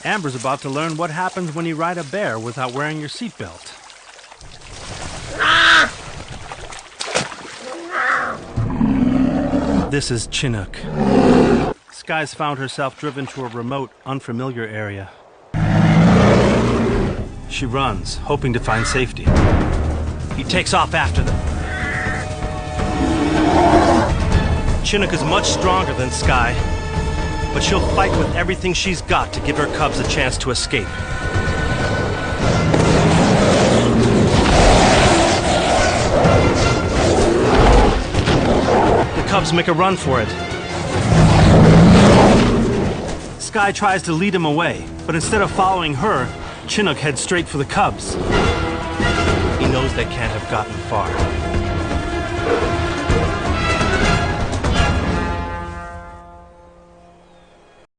Amber's about to learn what happens when you ride a bear without wearing your seatbelt. This is Chinook. Sky's found herself driven to a remote, unfamiliar area. She runs, hoping to find safety. He takes off after them. Chinook is much stronger than Sky, but she'll fight with everything she's got to give her cubs a chance to escape. The cubs make a run for it. Sky tries to lead him away, but instead of following her, Chinook heads straight for the cubs. He knows they can't have gotten far.